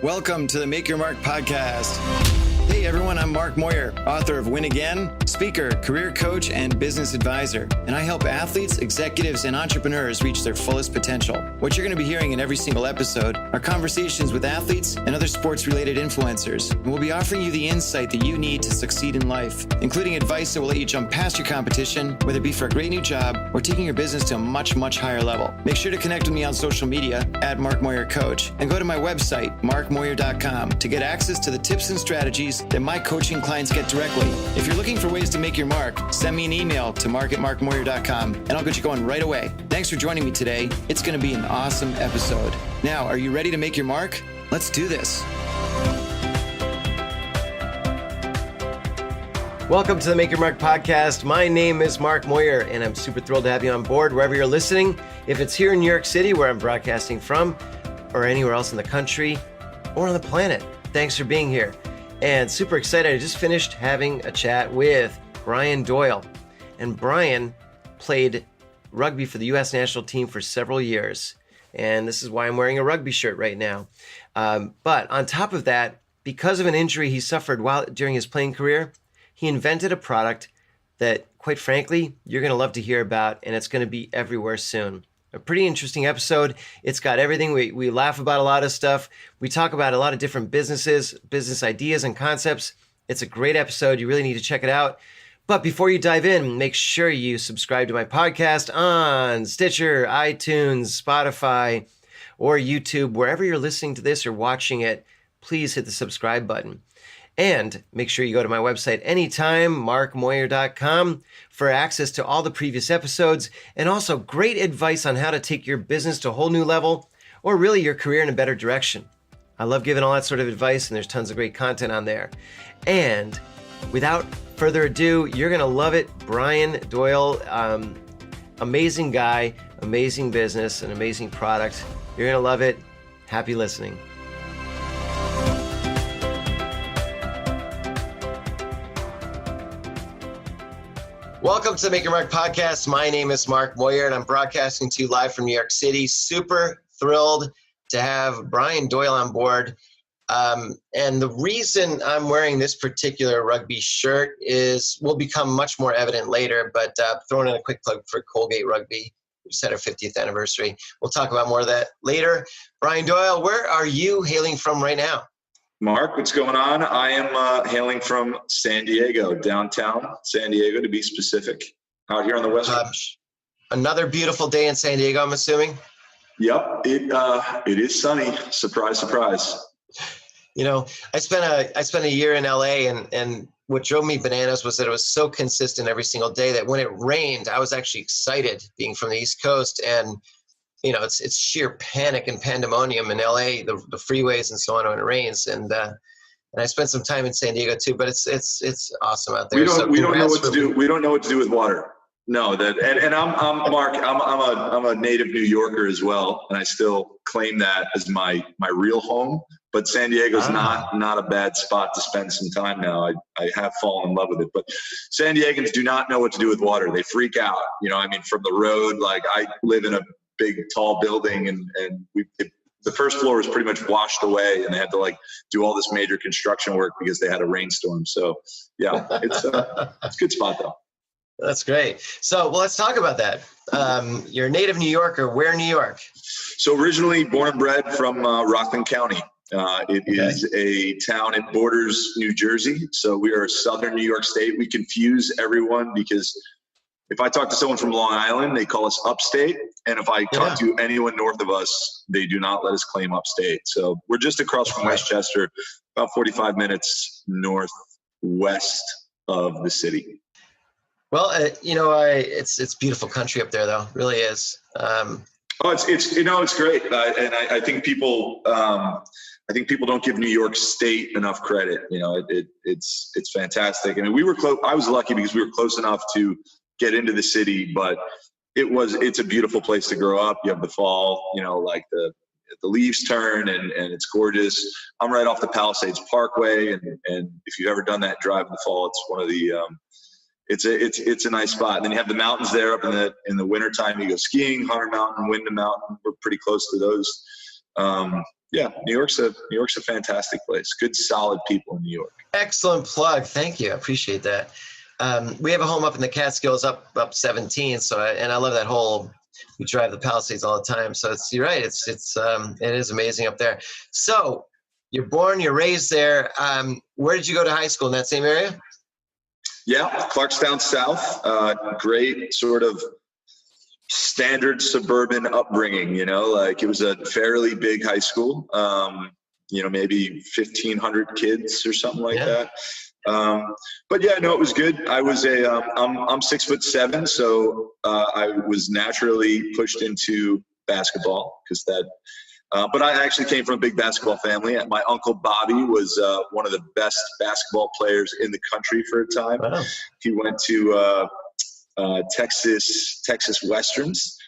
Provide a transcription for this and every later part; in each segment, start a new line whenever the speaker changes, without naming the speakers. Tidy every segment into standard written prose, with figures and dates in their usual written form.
Welcome to the Make Your Mark podcast. Hey everyone, I'm Mark Moyer, author of Win Again, speaker, career coach, and business advisor. And I help athletes, executives, and entrepreneurs reach their fullest potential. What you're going to be hearing in every single episode are conversations with athletes and other sports-related influencers. And we'll be offering you the insight that you need to succeed in life, including advice that will let you jump past your competition, whether it be for a great new job or taking your business to a much, much higher level. Make sure to connect with me on social media at Mark Moyer Coach and go to my website, markmoyer.com, to get access to the tips and strategies that my coaching clients get directly. If you're looking for ways to make your mark, send me an email to mark@markmoyer.com and I'll get you going right away. Thanks for joining me today. It's going to be an awesome episode. Now, are you ready to make your mark? Let's do this. Welcome to the Make Your Mark podcast. My name is Mark Moyer, and I'm super thrilled to have you on board wherever you're listening. If it's here in New York City, where I'm broadcasting from, or anywhere else in the country or on the planet, thanks for being here. And super excited. I just finished having a chat with Brian Doyle. And Brian played rugby for the U.S. national team for several years. And this is why I'm wearing a rugby shirt right now. But on top of that, because of an injury he suffered during his playing career, he invented a product that, quite frankly, you're going to love to hear about, and it's going to be everywhere soon. A pretty interesting episode. It's got everything. We laugh about a lot of stuff. We talk about a lot of different businesses, business ideas and concepts. It's a great episode. You really need to check it out. But before you dive in, make sure you subscribe to my podcast on Stitcher, iTunes, Spotify, or YouTube. Wherever you're listening to this or watching it, please hit the subscribe button. And make sure you go to my website anytime, markmoyer.com, for access to all the previous episodes and also great advice on how to take your business to a whole new level or really your career in a better direction. I love giving all that sort of advice, and there's tons of great content on there. And without further ado, you're going to love it. Brian Doyle, amazing guy, amazing business, an amazing product. You're going to love it. Happy listening. Welcome to the Make Your Mark podcast. My name is Mark Moyer, and I'm broadcasting to you live from New York City. Super thrilled to have Brian Doyle on board. And the reason I'm wearing this particular rugby shirt will become much more evident later, but throwing in a quick plug for Colgate Rugby. We just had our 50th anniversary. We'll talk about more of that later. Brian Doyle, where are you hailing from right now?
Mark, what's going on? I am hailing from San Diego, downtown San Diego to be specific, out here on the West Coast.
Another beautiful day in San Diego, I'm assuming?
Yep, it is sunny. Surprise, surprise.
You know, I spent a year in LA, and what drove me bananas was that it was so consistent every single day that when it rained, I was actually excited being from the East Coast. And you know, it's sheer panic and pandemonium in LA, the freeways and so on when it rains. And I spent some time in San Diego too, but it's awesome out there.
We don't know what to do. We don't know what to do with water. No, and I'm Mark. I'm a native New Yorker as well, and I still claim that as my real home. But San Diego's not a bad spot to spend some time now. I have fallen in love with it. But San Diegans do not know what to do with water. They freak out. You know, I mean, from the road, like I live in a big tall building, and the first floor was pretty much washed away, and they had to like do all this major construction work because they had a rainstorm. So yeah, it's a good spot though.
That's great. So well, let's talk about that. You're a native New Yorker. Where in New York?
So originally born and bred from Rockland County. It is a town. It borders New Jersey. So we are southern New York State. We confuse everyone because if I talk to someone from Long Island, they call us upstate. And if I talk to anyone north of us, they do not let us claim upstate. So we're just across from Westchester, about 45 minutes northwest of the city.
Well, it's beautiful country up there, though. It really is.
It's great. And I think people don't give New York State enough credit. You know, it's fantastic. I mean, we were close. I was lucky because we were close enough to get into the city, but it's a beautiful place to grow up. You have the fall, you know, like the leaves turn and it's gorgeous. I'm right off the Palisades Parkway. And if you've ever done that drive in the fall, it's one of the, it's a nice spot. And then you have the mountains there up in the wintertime. You go skiing, Hunter Mountain, Wyndham Mountain. We're pretty close to those. Yeah, New York's a fantastic place. Good, solid people in New York.
Excellent plug. Thank you. I appreciate that. We have a home up in the Catskills, up 17. So, and I love that whole. We drive the Palisades all the time. So you're right. It is amazing up there. So you're born, you're raised there. Where did you go to high school, in that same area?
Yeah, Clarkstown South. Great sort of standard suburban upbringing, like it was a fairly big high school, maybe 1,500 kids or something like that. But yeah, no, it was good. I was I'm 6'7", so I was naturally pushed into basketball because but I actually came from a big basketball family. My uncle Bobby was one of the best basketball players in the country for a time. Wow. He went to Texas Westerns.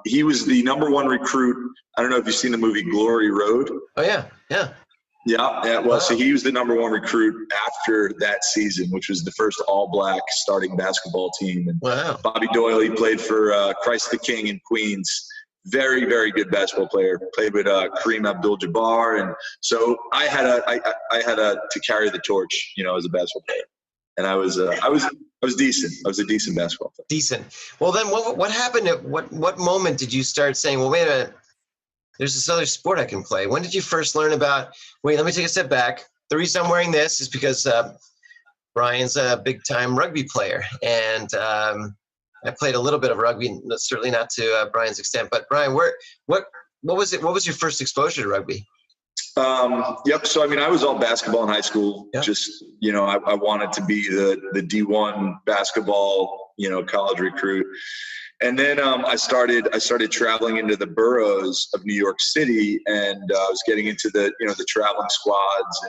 He was the #1 recruit. I don't know if you've seen the movie Glory Road.
Oh yeah.
Well, wow. So he was the #1 recruit after that season, which was the first all-black starting basketball team. And
wow.
Bobby Doyle, he played for Christ the King in Queens. Very, very good basketball player. Played with Kareem Abdul-Jabbar, and so I had to carry the torch, as a basketball player. And I was decent. I was a decent basketball player.
Decent. Well, then what happened? At what moment did you start saying, well, wait a minute, there's this other sport I can play? When did you first learn about, wait, let me take a step back. The reason I'm wearing this is because Brian's a big-time rugby player. And I played a little bit of rugby, certainly not to Brian's extent. But Brian, what was it? What was your first exposure to rugby?
Yep. So, I was all basketball in high school. Yep. Just, I wanted to be the D1 basketball, college recruit. And then I started traveling into the boroughs of New York City, and I was getting into the traveling squads,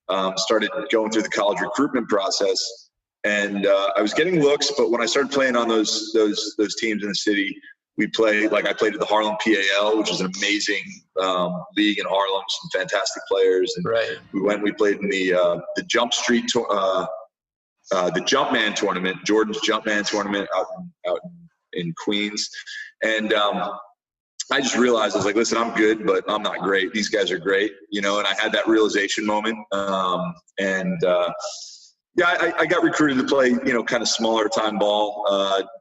and started going through the college recruitment process. And I was getting looks, but when I started playing on those teams in the city, I played at the Harlem PAL, which is an amazing league in Harlem, some fantastic players. And
right.
we played in the Jump Street, the Jumpman tournament, Jordan's Jumpman tournament out in Queens. And I just realized, I was like, listen, I'm good, but I'm not great. These guys are great, and I had that realization moment. Yeah, I got recruited to play, kind of smaller time ball,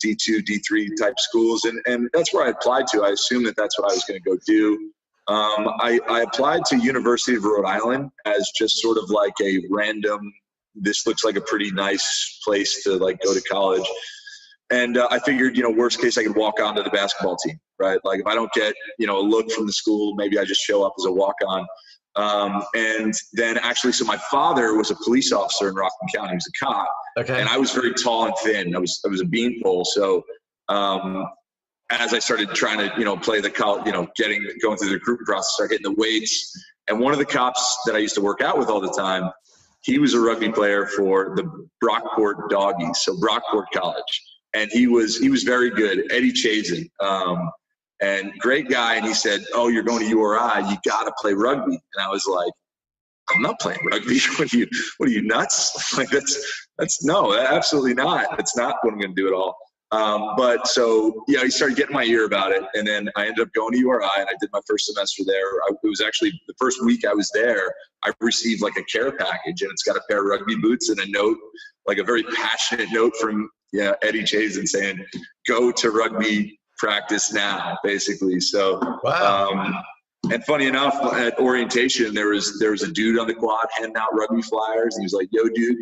D2, D3 type schools. And that's where I applied to. I assumed that's what I was going to go do. I applied to University of Rhode Island as just sort of like a random, this looks like a pretty nice place to go to college. And I figured, worst case, I could walk on to the basketball team, right? Like if I don't get, a look from the school, maybe I just show up as a walk-on. And then actually, so my father was a police officer in Rockland County. He was a cop. Okay. And I was very tall and thin. I was a beanpole. So, as I started trying to, play the college, going through the recruitment process, start hitting the weights. And one of the cops that I used to work out with all the time, he was a rugby player for the Brockport Doggies. So Brockport College. And he was very good. Eddie Chazen. And great guy. And he said, oh, you're going to URI. You got to play rugby. And I was like, I'm not playing rugby. What are you nuts? Like that's no, absolutely not. That's not what I'm going to do at all. But so, yeah, he started getting my ear about it. And then I ended up going to URI, and I did my first semester there. It was actually the first week I was there, I received like a care package, and it's got a pair of rugby boots and a note, like a very passionate note from Eddie Chazen saying, go to rugby practice now, basically. So, wow. And funny enough, at orientation, there was a dude on the quad handing out rugby flyers, and he was like, "Yo, dude,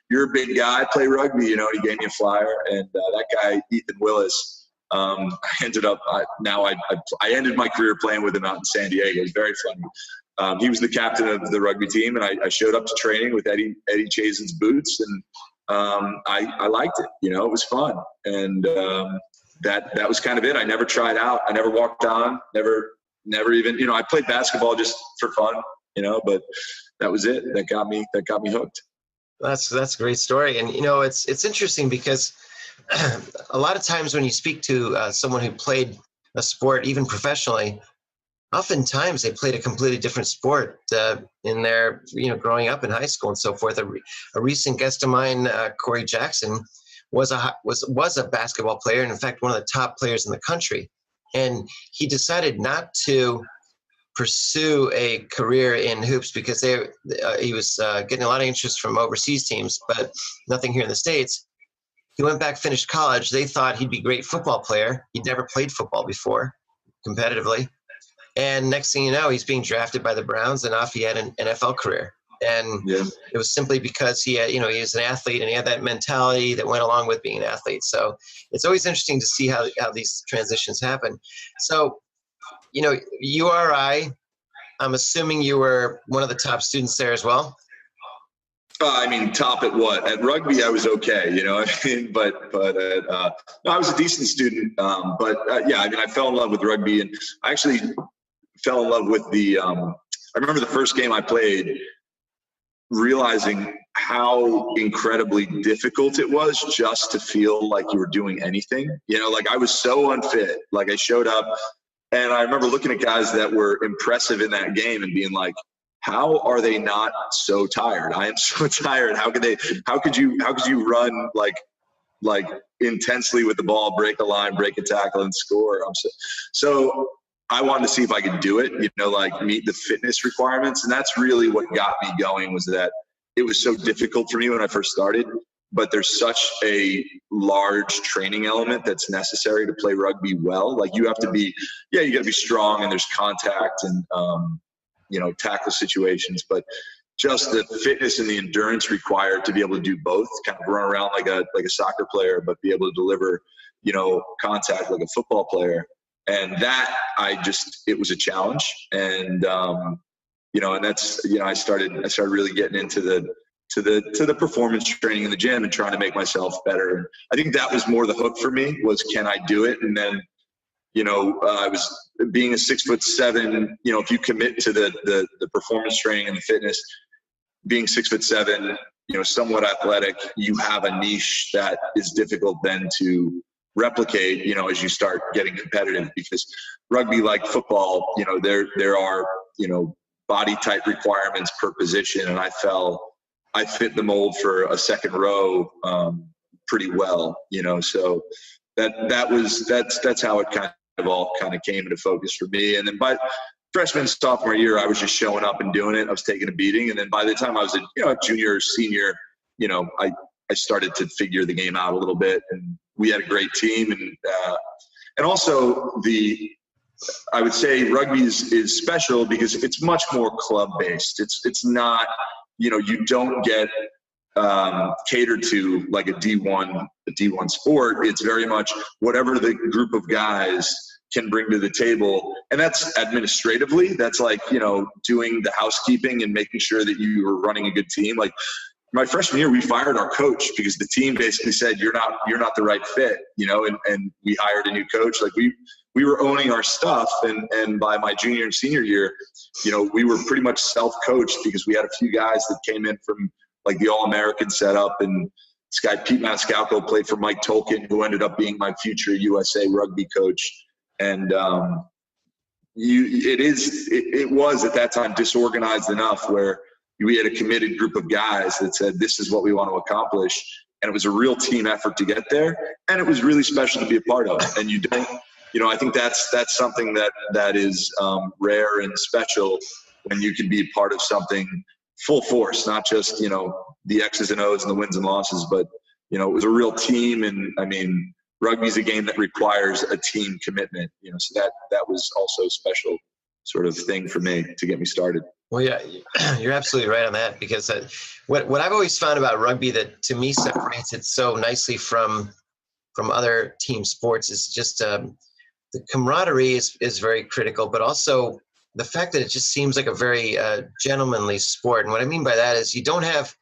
you're a big guy. Play rugby, And he gave me a flyer, and that guy, Ethan Willis, I ended my career playing with him out in San Diego. It was very funny. He was the captain of the rugby team, and I showed up to training with Eddie Chazen's boots, and I liked it. It was fun, and that was kind of it. I never tried out. I never walked on. Never even, I played basketball just for fun, but that was it. That got me hooked.
That's a great story. And, it's interesting because a lot of times when you speak to someone who played a sport, even professionally, oftentimes they played a completely different sport in their, growing up in high school and so forth. A recent guest of mine, Corey Jackson, was a basketball player, and in fact, one of the top players in the country. And he decided not to pursue a career in hoops because he was getting a lot of interest from overseas teams, but nothing here in the States. He went back, finished college. They thought he'd be a great football player. He'd never played football before competitively. And next thing you know, he's being drafted by the Browns, and off he had an NFL career. And it was simply because he had, he was an athlete and he had that mentality that went along with being an athlete. So it's always interesting to see how these transitions happen. So, URI, I'm assuming you were one of the top students there as well.
Top at what? At rugby, I was okay, but no, I was a decent student. I fell in love with rugby, and I actually fell in love with I remember the first game I played, realizing how incredibly difficult it was just to feel like you were doing anything. I was so unfit. Like, I showed up, and I remember looking at guys that were impressive in that game and being like, how are they not so tired? I am so tired. How could you run like intensely with the ball, break a line, break a tackle, and score? So I wanted to see if I could do it, meet the fitness requirements. And that's really what got me going, was that it was so difficult for me when I first started, but there's such a large training element that's necessary to play rugby well. Like, you have to be, you got to be strong, and there's contact and, tackle situations, but just the fitness and the endurance required to be able to do both, kind of run around like a soccer player, but be able to deliver, contact like a football player. And that it was a challenge. And, and that's, I started really getting into the performance training in the gym and trying to make myself better. And I think that was more the hook for me, was, can I do it? And then, I was being a 6'7", if you commit to the performance training and the fitness, being 6'7", somewhat athletic, you have a niche that is difficult then to replicate, as you start getting competitive, because rugby, like football, there are, body type requirements per position. And I fit the mold for a second row pretty well, so that's how it all came into focus for me. And then by freshman, sophomore year, I was just showing up and doing it. I was taking a beating. And then by the time I was a junior or senior, I started to figure the game out a little bit, and we had a great team. And also I would say rugby is special because it's much more club based. It's not, you don't get catered to like a D1 sport. It's very much whatever the group of guys can bring to the table. And that's administratively, that's like, doing the housekeeping and making sure that you are running a good team. Like, my freshman year, we fired our coach because the team basically said, you're not the right fit, and we hired a new coach. Like, we were owning our stuff. And by my junior and senior year, we were pretty much self-coached because we had a few guys that came in from like the All-American setup. And this guy, Pete Maniscalco, played for Mike Tolkien, who ended up being my future USA rugby coach. And it was at that time disorganized enough where we had a committed group of guys that said, this is what we want to accomplish. And it was a real team effort to get there. And it was really special to be a part of. And you don't, I think that's something that is rare and special when you can be a part of something full force, not just, the X's and O's and the wins and losses, but, it was a real team. And rugby is a game that requires a team commitment, so that was also a special sort of thing for me to get me started.
Well, yeah, you're absolutely right on that, because what I've always found about rugby that to me separates it so nicely from other team sports is just the camaraderie is very critical, but also the fact that it just seems like a very gentlemanly sport. And what I mean by that is you don't have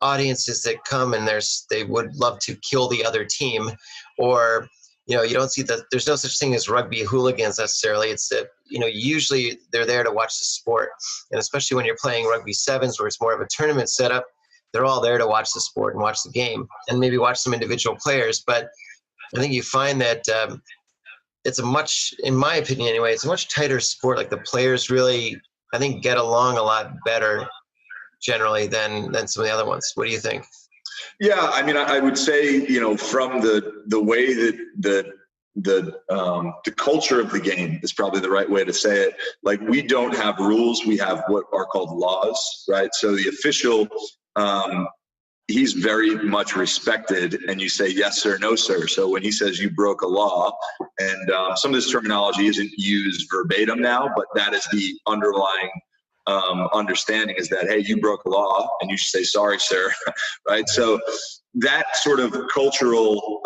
audiences that come and they would love to kill the other team, or you don't see that there's no such thing as rugby hooligans necessarily. It's that usually they're there to watch the sport, and especially when you're playing rugby sevens where it's more of a tournament setup, they're all there to watch the sport and watch the game and maybe watch some individual players. But I think you find that it's in my opinion anyway, it's a much tighter sport. Like, the players really, I think, get along a lot better generally than some of the other ones. What do you think? Yeah,
I would say, from the way that the culture of the game is probably the right way to say it. Like, we don't have rules. We have what are called laws, right? So the official, he's very much respected, and you say, yes, sir, no, sir. So when he says you broke a law, and some of this terminology isn't used verbatim now, but that is the underlying understanding, is that, hey, you broke a law and you should say, sorry, sir, right? So that sort of cultural,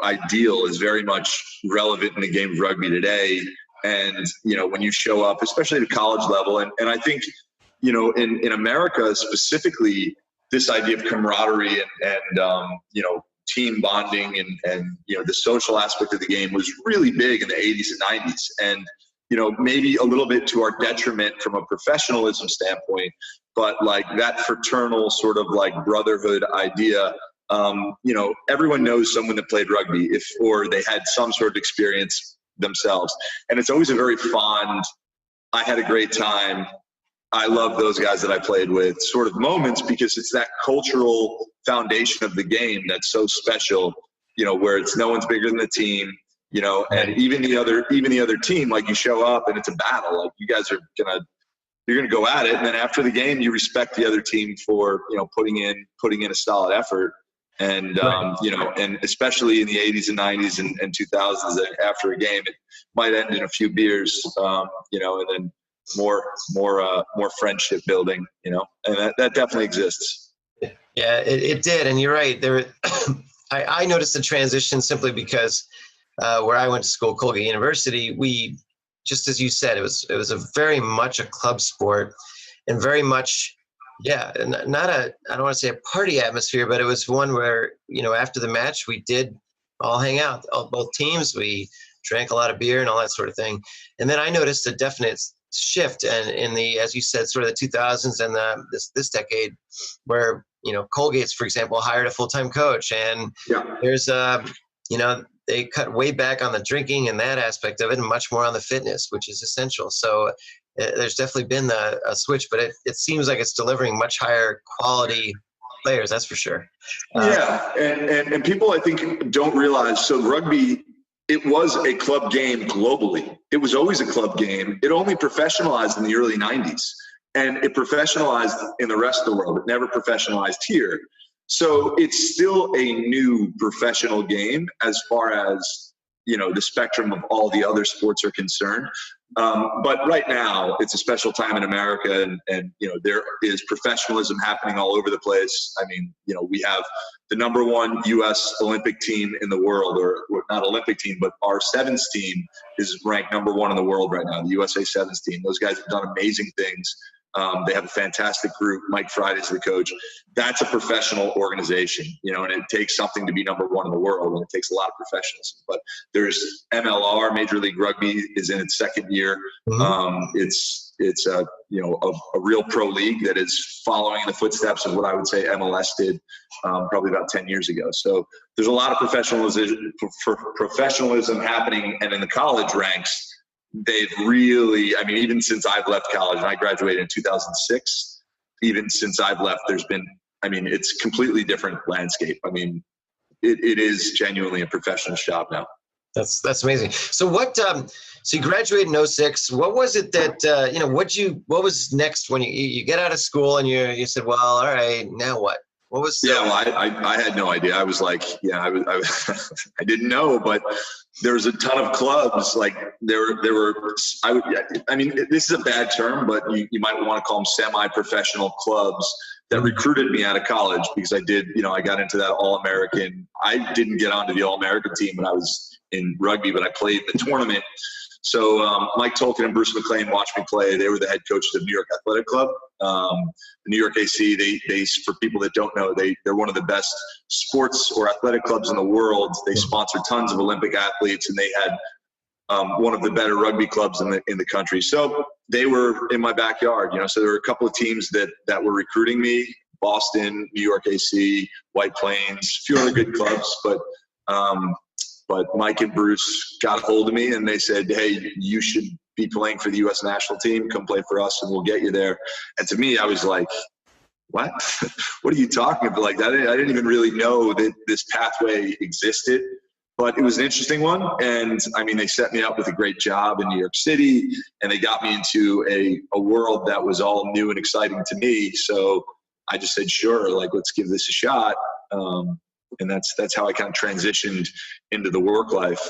ideal is very much relevant in the game of rugby today. And, when you show up, especially at the college level, and I think, in America specifically, this idea of camaraderie and team bonding and the social aspect of the game was really big in the 80s and 90s. And, maybe a little bit to our detriment from a professionalism standpoint, but like that fraternal sort of like brotherhood idea, everyone knows someone that played rugby or they had some sort of experience themselves. And it's always a very fond, I had a great time, I love those guys that I played with sort of moments, because it's that cultural foundation of the game that's so special, where it's no one's bigger than the team, and even the other team, like, you show up and it's a battle. Like, you guys are you're gonna go at it, and then after the game, you respect the other team for putting in a solid effort. And and especially in the 80s and 90s and 2000s, after a game, it might end in a few beers, and then more friendship building, and that definitely exists.
Yeah, it did, and you're right. I noticed the transition simply because where I went to school, Colgate University, we, just as you said, it was a very much a club sport, and very much, not I don't want to say a party atmosphere, but it was one where, after the match, we did all hang out, both teams. We drank a lot of beer and all that sort of thing. And then I noticed a definite shift, and in the, as you said, sort of the 2000s and this decade, where Colgate's, for example, hired a full-time coach, and there's they cut way back on the drinking and that aspect of it, and much more on the fitness, which is essential. So there's definitely been a switch, but it seems like it's delivering much higher quality players, that's for sure.
And people, I think, don't realize, so rugby, it was a club game globally. It was always a club game. It only professionalized in the early 90s, and it professionalized in the rest of the world. It never professionalized here. So it's still a new professional game as far as, the spectrum of all the other sports are concerned. But right now it's a special time in America, and there is professionalism happening all over the place. I mean, we have the number one U.S. Olympic team in the world, or not Olympic team, but our sevens team is ranked number one in the world right now, the USA sevens team. Those guys have done amazing things. They have a fantastic group. Mike Friday's the coach. That's a professional organization, and it takes something to be number one in the world, and it takes a lot of professionalism. But there's MLR, Major League Rugby, is in its second year. It's a real pro league that is following in the footsteps of what I would say MLS did probably about 10 years ago. So there's a lot of professionalism happening, and in the college ranks, they've really, even since I've left college, and I graduated in 2006, even since I've left, there's been, it's completely different landscape. It is genuinely a professional shop now.
That's amazing. So so you graduated in 06. What was it that, what was next when you get out of school and you said, well, all right, now what? What was?
I had no idea. I was like, I didn't know, but there was a ton of clubs. Like there were. This is a bad term, but you might want to call them semi-professional clubs that recruited me out of college, because I did. I got into that All-American. I didn't get onto the All-American team when I was in rugby, but I played the tournament. So Mike Tolkien and Bruce McLean watched me play. They were the head coaches of New York Athletic Club. The New York AC, they for people that don't know, they're one of the best sports or athletic clubs in the world. They sponsor tons of Olympic athletes, and they had one of the better rugby clubs in the country. So they were in my backyard, So there were a couple of teams that were recruiting me: Boston, New York AC, White Plains, a few other good clubs, But Mike and Bruce got a hold of me, and they said, hey, you should be playing for the U.S. national team. Come play for us, and we'll get you there. And to me, I was like, what? What are you talking about? Like, I didn't even really know that this pathway existed, but it was an interesting one. And I mean, they set me up with a great job in New York City, and they got me into a world that was all new and exciting to me. So I just said, sure, like, let's give this a shot. And that's how I kind of transitioned into the work life.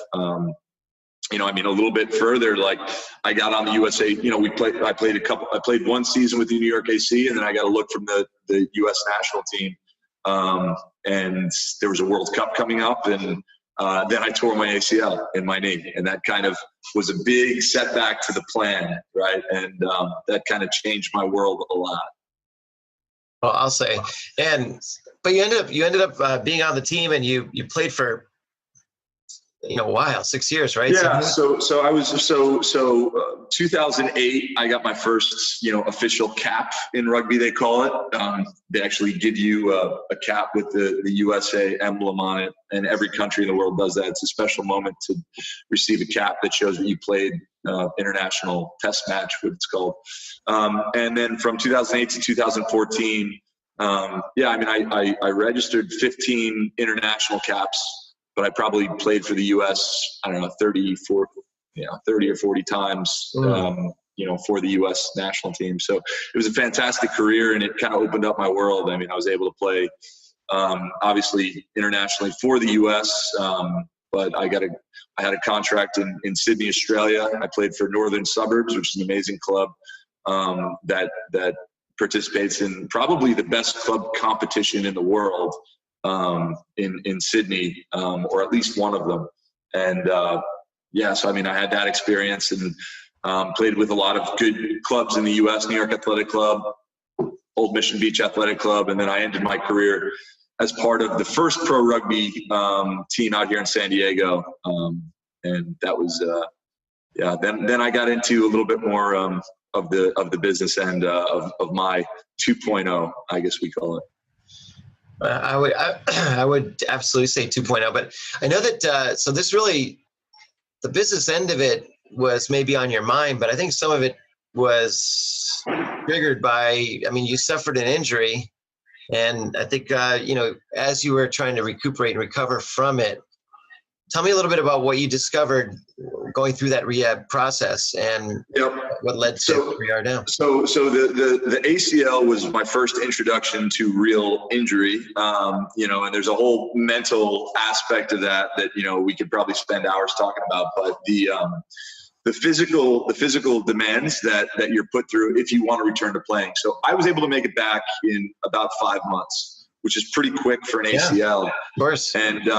You know, I mean, a little bit further, like, I got on the USA, you know, I played one season with the New York AC, and then I got a look from the US national team. And there was a World Cup coming up, and then I tore my ACL in my knee, and that kind of was a big setback to the plan, right? And that kind of changed my world a lot.
Well, I'll say, but you ended up being on the team, and you played for, you know, a while, 6 years, right?
Yeah. So 2008, I got my first, you know, official cap in rugby, they call it. They actually give you a cap with the USA emblem on it, and every country in the world does that. It's a special moment to receive a cap that shows that you played international test match, what it's called. And then from 2008 to 2014, I mean, I registered 15 international caps, but I probably played for the U.S., I don't know, 30 or 40 times, you know, for the U.S. national team. So it was a fantastic career, and it kind of opened up my world. I mean, I was able to play, obviously, internationally for the U.S., but I had a contract in Sydney, Australia. I played for Northern Suburbs, which is an amazing club that participates in probably the best club competition in the world. In Sydney, or at least one of them. And so I mean, I had that experience, and played with a lot of good clubs in the US, New York Athletic Club, Old Mission Beach Athletic Club, and then I ended my career as part of the first pro rugby team out here in San Diego. And that was then I got into a little bit more of the business end of my 2.0, I guess we call it.
I would absolutely say 2.0, but I know that, so this really, the business end of it was maybe on your mind, but I think some of it was triggered by, I mean, you suffered an injury, and I think, you know, as you were trying to recuperate and recover from it, tell me a little bit about what you discovered going through that rehab process, and what led to where we are now.
So the ACL was my first introduction to real injury, you know, and there's a whole mental aspect of that, you know, we could probably spend hours talking about, but the physical demands that you're put through if you want to return to playing. So I was able to make it back in about 5 months, which is pretty quick for an ACL.
Of course.
And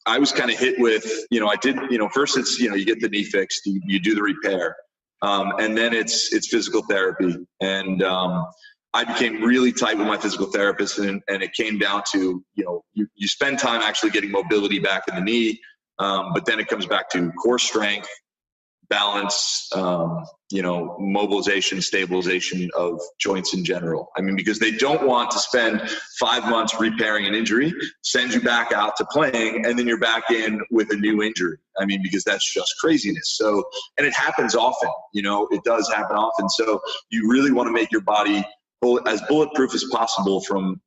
I was kind of hit with, you know, I did, you know, first it's, you know, you get the knee fixed, you do the repair, and then it's physical therapy. And I became really tight with my physical therapist, and it came down to, you know, you spend time actually getting mobility back in the knee, but then it comes back to core strength, balance, you know, mobilization, stabilization of joints in general. I mean, because they don't want to spend 5 months repairing an injury, send you back out to playing, and then you're back in with a new injury. I mean, because that's just craziness. So, and it happens often, you know, it does happen often. So you really want to make your body as bulletproof as possible from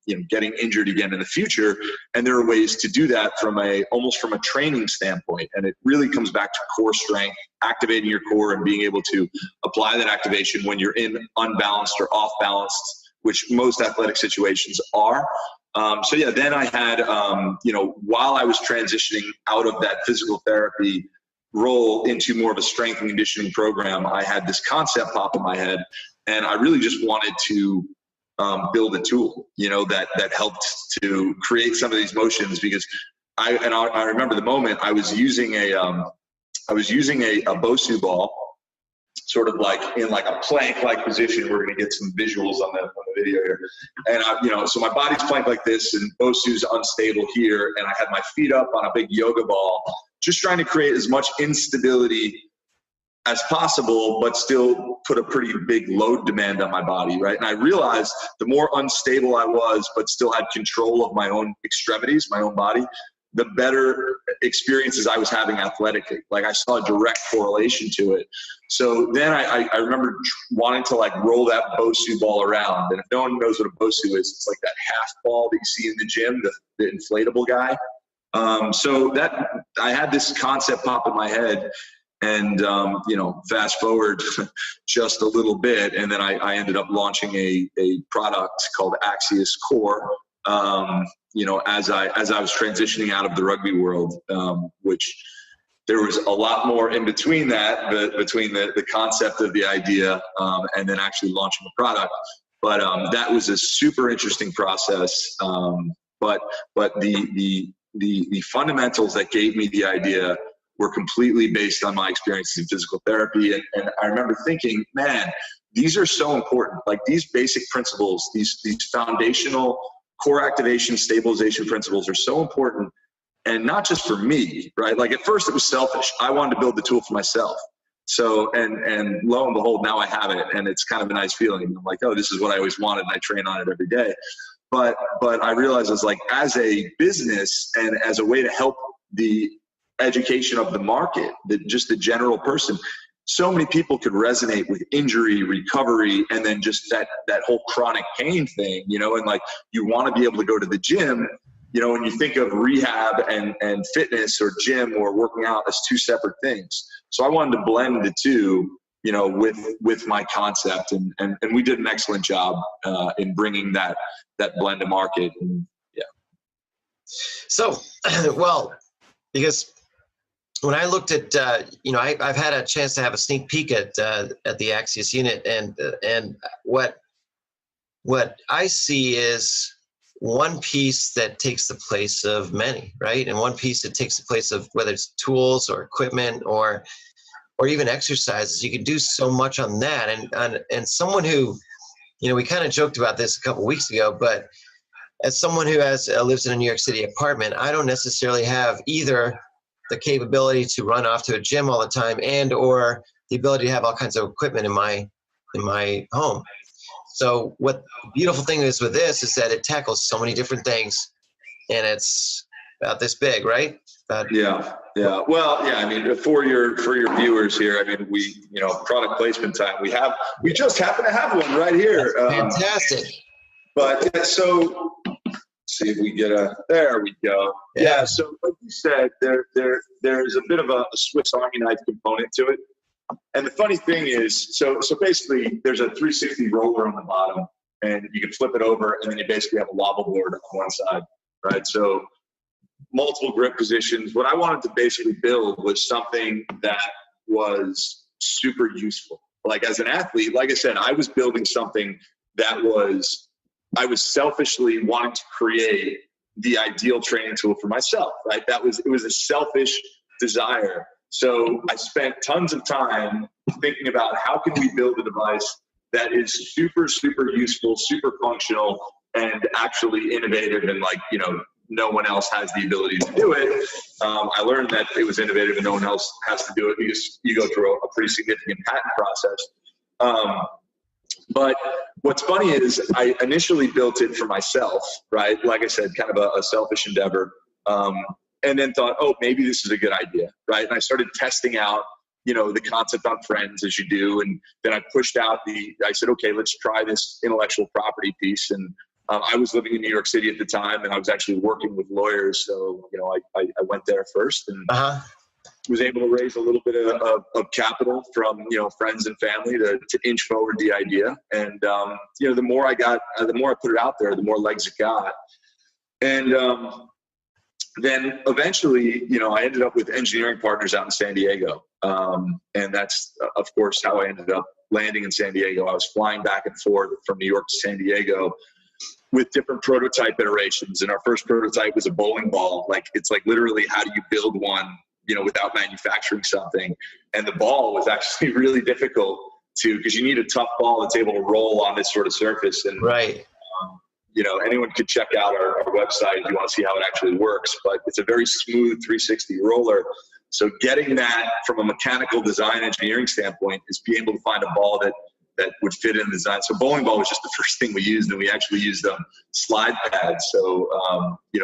you know, getting injured again in the future. And there are ways to do that almost from a training standpoint. And it really comes back to core strength, activating your core, and being able to apply that activation when you're in unbalanced or off balanced, which most athletic situations are. Then I had, you know, while I was transitioning out of that physical therapy role into more of a strength and conditioning program, I had this concept pop in my head. And I really just wanted to build a tool, you know, that helped to create some of these motions, because I remember the moment I was using a Bosu ball, sort of like in like a plank-like position. We're going to get some visuals on the video here. And you know, so my body's plank like this, and Bosu's unstable here, and I had my feet up on a big yoga ball, just trying to create as much instability as possible, but still put a pretty big load demand on my body, right? And I realized the more unstable I was, but still had control of my own extremities, my own body, the better experiences I was having athletically. Like I saw a direct correlation to it. So then I remember wanting to like roll that Bosu ball around. And if no one knows what a Bosu is, it's like that half ball that you see in the gym, the inflatable guy. So that I had this concept pop in my head, and fast forward just a little bit, and then I ended up launching a product called Axius Core. As I was transitioning out of the rugby world, which there was a lot more in between that, between the concept of the idea and then actually launching the product. But that was a super interesting process. But the fundamentals that gave me the idea were completely based on my experiences in physical therapy. And I remember thinking, man, these are so important. Like these basic principles, these foundational core activation, stabilization principles are so important. And not just for me, right? Like at first it was selfish. I wanted to build the tool for myself. So, and lo and behold, now I have it. And it's kind of a nice feeling. I'm like, oh, this is what I always wanted. And I train on it every day. But I realized it's like as a business and as a way to help the education of the market, just the general person, so many people could resonate with injury, recovery, and then just that whole chronic pain thing, and like you want to be able to go to the gym, when you think of rehab and fitness or gym or working out as two separate things. So I wanted to blend the two, with my concept, and we did an excellent job in bringing that blend to market. And yeah.
So, well, because when I looked at, I've had a chance to have a sneak peek at the Axius unit, and what I see is one piece that takes the place of many, right? And one piece that takes the place of whether it's tools or equipment or even exercises. You can do so much on that. And someone who, we kind of joked about this a couple weeks ago, but as someone who lives in a New York City apartment, I don't necessarily have either the capability to run off to a gym all the time and or the ability to have all kinds of equipment in my home. So what the beautiful thing is with this is that it tackles so many different things, and it's about this big, right?
Yeah. Well, yeah. I mean, for your viewers here, I mean, we, product placement time. We just happen to have one right here.
Fantastic.
But so, see if we get there we go. Yeah. So like you said, there's a bit of a Swiss Army knife component to it. And the funny thing is, so basically there's a 360 roller on the bottom, and you can flip it over, and then you basically have a wobble board on one side, right? So multiple grip positions. What I wanted to basically build was something that was super useful. Like as an athlete, like I said, I was building something that I was selfishly wanting to create the ideal training tool for myself, right? It was a selfish desire. So I spent tons of time thinking about how can we build a device that is super, super useful, super functional, and actually innovative, and like, no one else has the ability to do it. I learned that it was innovative and no one else has to do it because you go through a pretty significant patent process. But what's funny is I initially built it for myself, right? Like I said, kind of a selfish endeavor. And then thought, oh, maybe this is a good idea, right? And I started testing out, the concept on friends, as you do. And then I pushed out I said, okay, let's try this intellectual property piece. And I was living in New York City at the time, and I was actually working with lawyers. So, I went there first and was able to raise a little bit of capital from, friends and family to inch forward the idea. And, the more I put it out there, the more legs it got. And then eventually, I ended up with engineering partners out in San Diego. And that's, of course, how I ended up landing in San Diego. I was flying back and forth from New York to San Diego with different prototype iterations. And our first prototype was a bowling ball. It's literally, how do you build one, without manufacturing something? And the ball was actually really difficult because you need a tough ball that's able to roll on this sort of surface. And
right.
Anyone could check out our website if you want to see how it actually works, but it's a very smooth 360 roller. So getting that from a mechanical design engineering standpoint is being able to find a ball that that would fit in the design. So bowling ball was just the first thing we used, and we actually used slide pads. So,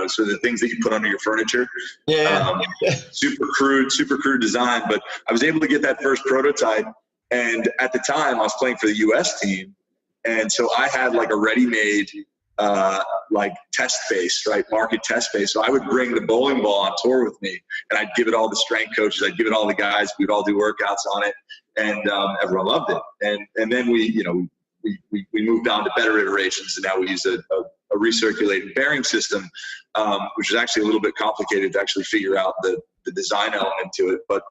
so the things that you put under your furniture, super crude design. But I was able to get that first prototype. And at the time I was playing for the US team. And so I had like a ready-made, like test base, right? Market test base. So I would bring the bowling ball on tour with me, and I'd give it all the strength coaches. I'd give it all the guys. We'd all do workouts on it, and everyone loved it. And then we moved on to better iterations, and now we use a recirculating bearing system, which is actually a little bit complicated to actually figure out the design element to it. But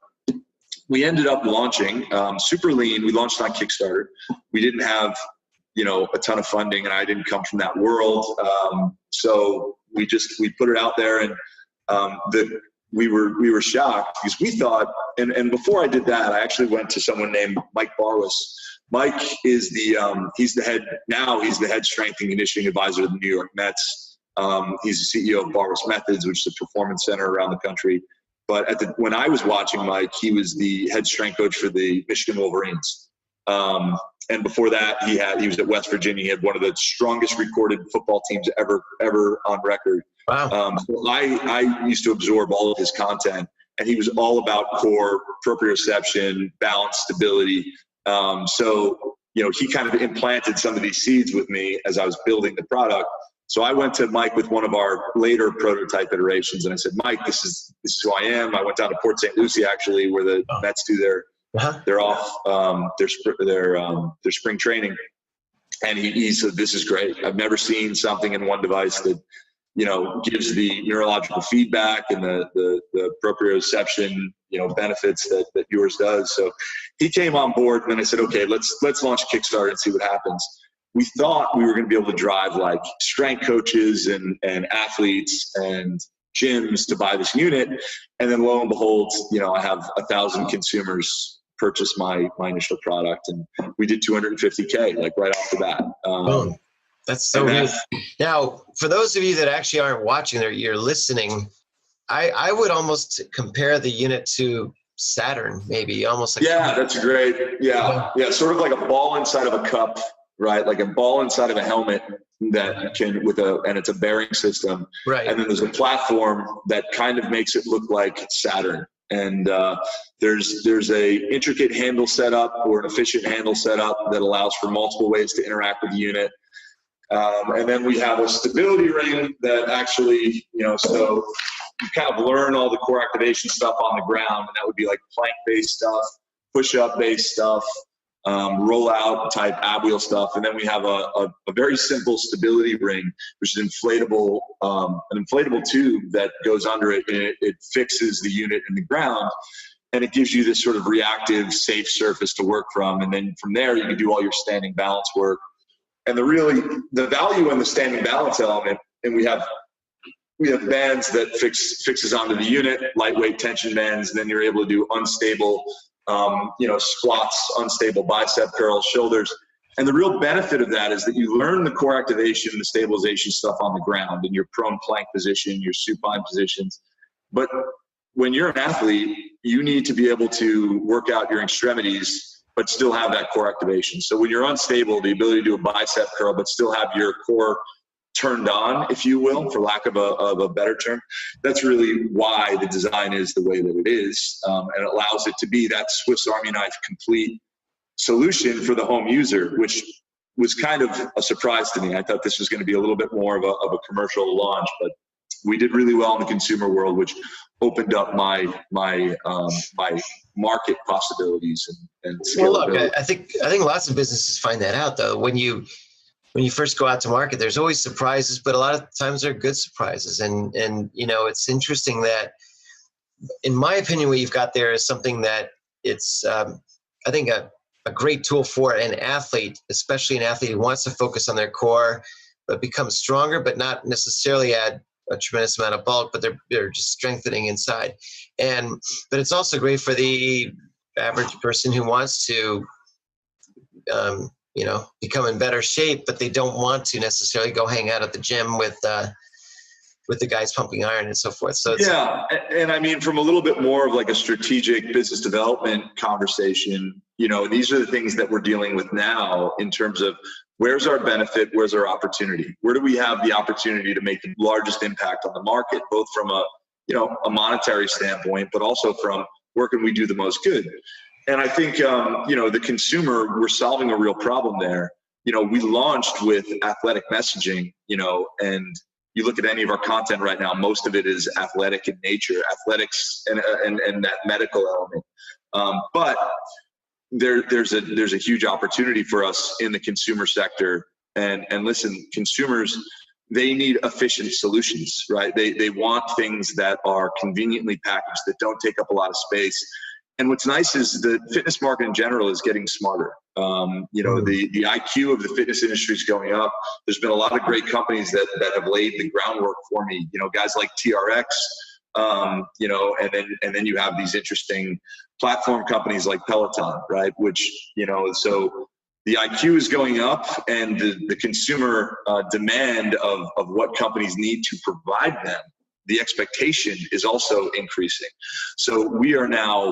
we ended up launching super lean. We launched on Kickstarter. We didn't have a ton of funding, and I didn't come from that world. So we put it out there, and we were shocked because we thought, and before I did that, I actually went to someone named Mike Barwis. Mike is he's the head strength and conditioning advisor of the New York Mets. He's the CEO of Barwis Methods, which is a performance center around the country. But when I was watching Mike, he was the head strength coach for the Michigan Wolverines. And before that, he was at West Virginia. He had one of the strongest recorded football teams ever on record.
Wow.
So I used to absorb all of his content, and he was all about core, proprioception, balance, stability. So he kind of implanted some of these seeds with me as I was building the product. So I went to Mike with one of our later prototype iterations, and I said, Mike, this is who I am. I went down to Port St. Lucie, actually, where the Mets do they're off their spring training. And he said, this is great. I've never seen something in one device that, gives the neurological feedback and the proprioception, benefits that yours does. So he came on board, and then I said, okay, let's launch Kickstarter and see what happens. We thought we were going to be able to drive like strength coaches and athletes and gyms to buy this unit. And then lo and behold, I have 1,000 consumers purchase my initial product, and we did 250K like right off the bat.
Boom. That's so good. Now, for those of you that actually aren't watching or you're listening, I would almost compare the unit to Saturn, maybe almost like.
Yeah, that's great. Yeah. Sort of like a ball inside of a cup, right? Like a ball inside of a helmet that can and it's a bearing system.
Right.
And then there's a platform that kind of makes it look like Saturn. And there's a intricate handle setup or an efficient handle setup that allows for multiple ways to interact with the unit. And then we have a stability ring that actually, so you kind of learn all the core activation stuff on the ground, and that would be like plank-based stuff, push-up based stuff, roll-out type ab wheel stuff. And then we have a very simple stability ring, which is an inflatable tube that goes under it, and it fixes the unit in the ground, and it gives you this sort of reactive, safe surface to work from. And then from there, you can do all your standing balance work. And the value in the standing balance element, and we have bands that fixes onto the unit, lightweight tension bands, and then you're able to do unstable, squats, unstable bicep curls, shoulders. And the real benefit of that is that you learn the core activation and the stabilization stuff on the ground in your prone plank position, your supine positions. But when you're an athlete, you need to be able to work out your extremities but still have that core activation. So when you're unstable, the ability to do a bicep curl, but still have your core turned on, if you will, for lack of a better term, that's really why the design is the way that it is. And it allows it to be that Swiss Army knife complete solution for the home user, which was kind of a surprise to me. I thought this was going to be a little bit more of a commercial launch, but we did really well in the consumer world, which opened up my market possibilities and scalability.
Well, look, I think lots of businesses find that out though. When you first go out to market, there's always surprises, but a lot of times they're good surprises. And it's interesting that, in my opinion, what you've got there is something that it's I think a great tool for an athlete, especially an athlete who wants to focus on their core, but become stronger, but not necessarily add a tremendous amount of bulk, but they're just strengthening inside. But it's also great for the average person who wants to, become in better shape, but they don't want to necessarily go hang out at the gym with the guys pumping iron and so forth. So
and I mean, from a little bit more of like a strategic business development conversation, You know, these are the things that we're dealing with now in terms of where's our benefit, where's our opportunity, where do we have the opportunity to make the largest impact on the market, both from a, you know, a monetary standpoint, but also from where can we do the most good. And I think, you know, the consumer, we're solving a real problem there. You know, we launched with athletic messaging, you know, and you look at any of our content right now, most of it is athletic in nature, athletics and that medical element. But there's a huge opportunity for us in the consumer sector. And listen, consumers, they need efficient solutions, right? They want things that are conveniently packaged, that don't take up a lot of space. And what's nice is the fitness market in general is getting smarter. You know, the IQ of the fitness industry is going up. There's been a lot of great companies that have laid the groundwork for me, you know, guys like TRX, you know, and then you have these interesting platform companies like Peloton, right? Which, you know, so the IQ is going up, and the consumer demand of what companies need to provide them, the expectation is also increasing. So we are now,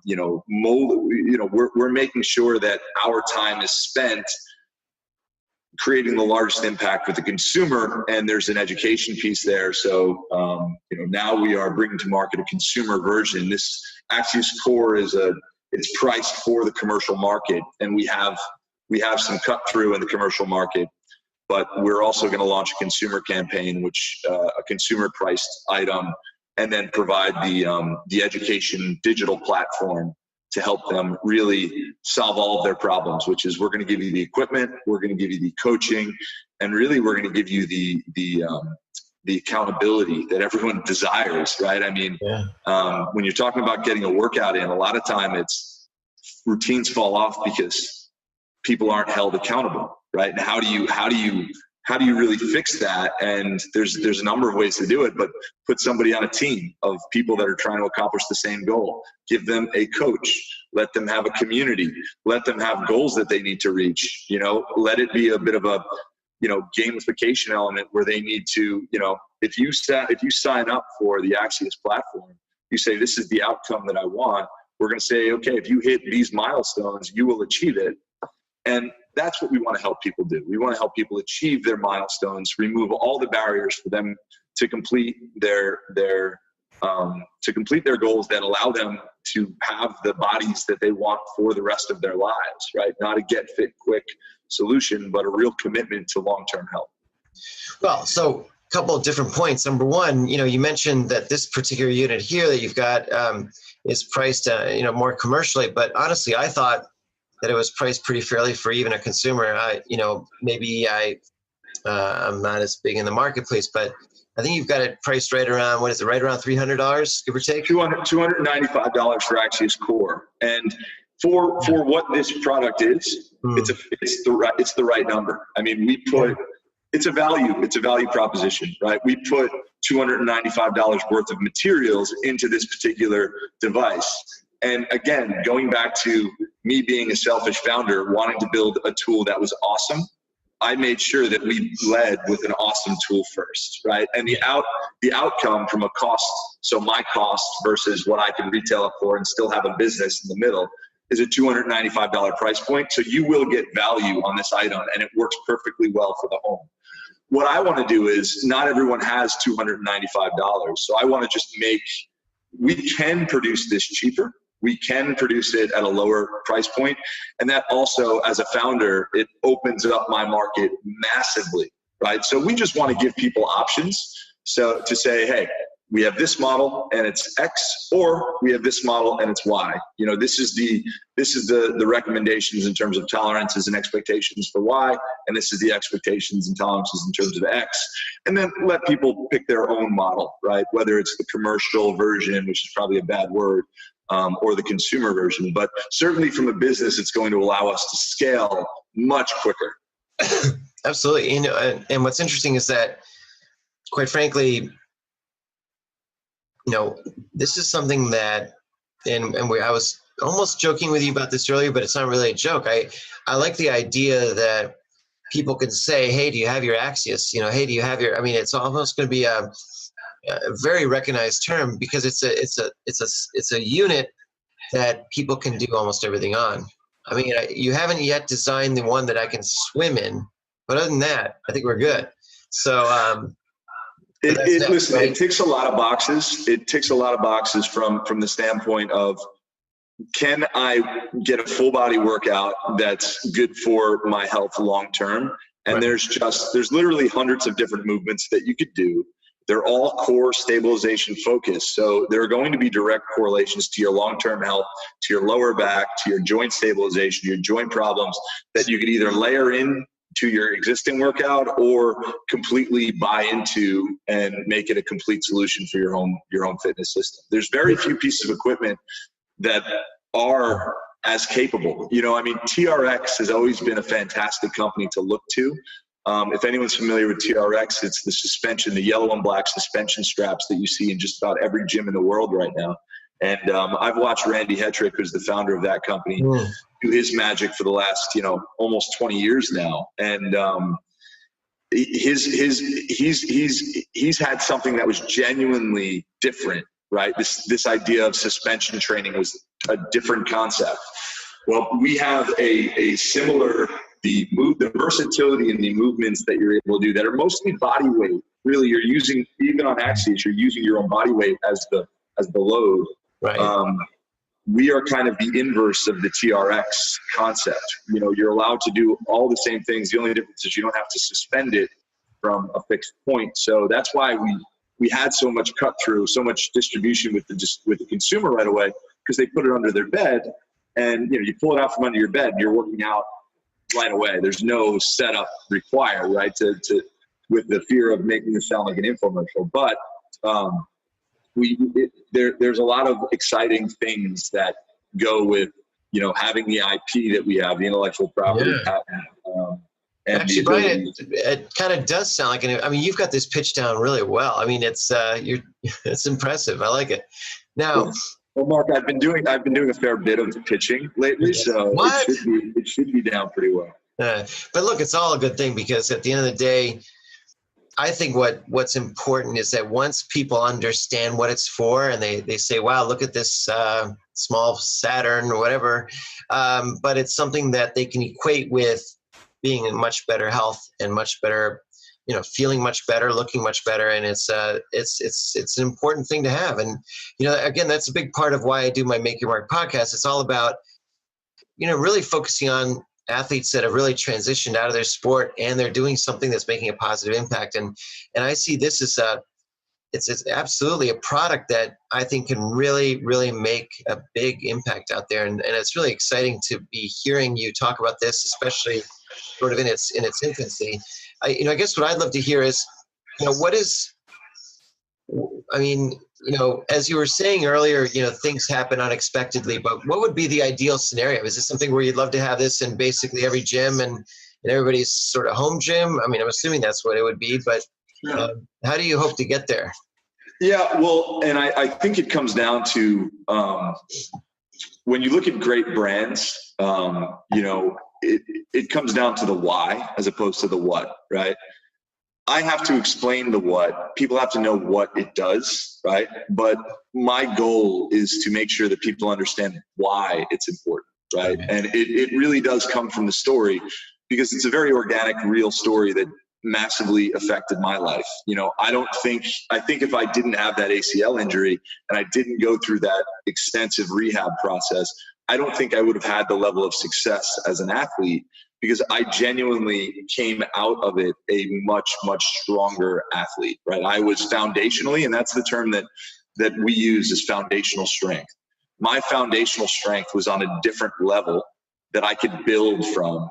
you know, we're making sure that our time is spent creating the largest impact with the consumer, and there's an education piece there. So, you know, now we are bringing to market a consumer version. This Axius Core it's priced for the commercial market, and we have some cut through in the commercial market, but we're also going to launch a consumer campaign, which a consumer priced item, and then provide the education digital platform to help them really solve all of their problems, which is we're going to give you the equipment, we're going to give you the coaching, and really we're going to give you the accountability that everyone desires, right? I mean, when you're talking about getting a workout in, a lot of time it's routines fall off because people aren't held accountable, right? And how do you really fix that? And there's a number of ways to do it, but put somebody on a team of people that are trying to accomplish the same goal. Give them a coach, let them have a community, let them have goals that they need to reach, you know, let it be a bit of a, you know, gamification element where they need to, you know, if you sign up for the Axius platform, you say, this is the outcome that I want. We're going to say, okay, if you hit these milestones, you will achieve it. And that's what we want to help people do. We want to help people achieve their milestones, remove all the barriers for them to complete their goals that allow them to have the bodies that they want for the rest of their lives, right? Not a get fit quick solution, but a real commitment to long-term health.
Well, so a couple of different points. Number one, you know, you mentioned that this particular unit here that you've got is priced, you know, more commercially, but honestly, I thought that it was priced pretty fairly for even a consumer. You know, maybe I'm not as big in the marketplace, but I think you've got it priced right around, what is it, right around $300, give or take?
$295 for Axius Core. And for what this product is, it's the right number. I mean, it's a value proposition, right? We put $295 worth of materials into this particular device. And again, going back to me being a selfish founder, wanting to build a tool that was awesome, I made sure that we led with an awesome tool first, right? And the outcome from a cost, so my cost versus what I can retail it for and still have a business in the middle, is a $295 price point. So you will get value on this item, and it works perfectly well for the home. What I want to do is, not everyone has $295. So I want to just we can produce this cheaper. We can produce it at a lower price point. And that also, as a founder, it opens up my market massively, right? So we just want to give people options. So to say, hey, we have this model and it's X, or we have this model and it's Y. You know, this is the recommendations in terms of tolerances and expectations for Y, and this is the expectations and tolerances in terms of X. And then let people pick their own model, right? Whether it's the commercial version, which is probably a bad word, or the consumer version. But certainly from a business, it's going to allow us to scale much quicker.
Absolutely. You know, and what's interesting is that, quite frankly, you know, this is something that, I was almost joking with you about this earlier, but it's not really a joke. I like the idea that people can say, hey, do you have your Axius? You know, hey, do you have your, I mean, it's almost going to be a very recognized term, because it's a unit that people can do almost everything on. I mean, you haven't yet designed the one that I can swim in, but other than that, I think we're good. So,
listen,
right?
it ticks a lot of boxes. It ticks a lot of boxes from the standpoint of, can I get a full body workout that's good for my health long term? And
Right.
there's literally hundreds of different movements that you could do. They're all core stabilization focused. So there are going to be direct correlations to your long-term health, to your lower back, to your joint stabilization, your joint problems that you could either layer in to your existing workout or completely buy into and make it a complete solution for your own fitness system. There's very few pieces of equipment that are as capable. You know, I mean, TRX has always been a fantastic company to look to. If anyone's familiar with TRX, it's the suspension, the yellow and black suspension straps that you see in just about every gym in the world right now. And I've watched Randy Hetrick, who's the founder of that company, do his magic for the last, almost 20 years now. And he's had something that was genuinely different, right? This idea of suspension training was a different concept. Well, we have a similar, the versatility in the movements that you're able to do that are mostly body weight. Really, you're using, even on Axius, you're using your own body weight as the load.
Right.
We are kind of the inverse of the TRX concept. You're allowed to do all the same things. The only difference is you don't have to suspend it from a fixed point. So that's why we had so much cut through, so much distribution with the consumer right away, because they put it under their bed, and you pull it out from under your bed, and you're working out right away. There's no setup required, right? To with the fear of making this sound like an infomercial, but there's a lot of exciting things that go with having the IP that we have, the intellectual property patent. And
actually, Brian, it kind of does sound like you've got this pitch down really well. I mean, it's impressive. I like it. Now,
well, Mark, I've been doing a fair bit of pitching lately, so it should be down pretty well.
But look, it's all a good thing, because at the end of the day, I think what's important is that once people understand what it's for, and they say, wow, look at this small Saturn or whatever, but it's something that they can equate with being in much better health and much better, feeling much better, looking much better. And it's an important thing to have. And, again, that's a big part of why I do my Make Your Mark podcast. It's all about, really focusing on athletes that have really transitioned out of their sport, and they're doing something that's making a positive impact. And I see this as it's absolutely a product that I think can really, really make a big impact out there. And it's really exciting to be hearing you talk about this, especially sort of in its infancy. I guess what I'd love to hear is, as you were saying earlier, things happen unexpectedly, but what would be the ideal scenario? Is this something where you'd love to have this in basically every gym and everybody's sort of home gym? I mean, I'm assuming that's what it would be, but how do you hope to get there?
Yeah, well, and I think it comes down to when you look at great brands, it comes down to the why as opposed to the what, right? I have to explain the what. People have to know what it does, right? But my goal is to make sure that people understand why it's important, right? And it really does come from the story, because it's a very organic, real story that massively affected my life. I think if I didn't have that ACL injury and I didn't go through that extensive rehab process, I don't think I would have had the level of success as an athlete, because I genuinely came out of it a much, much stronger athlete, right? I was foundationally, and that's the term that we use, is foundational strength. My foundational strength was on a different level that I could build from,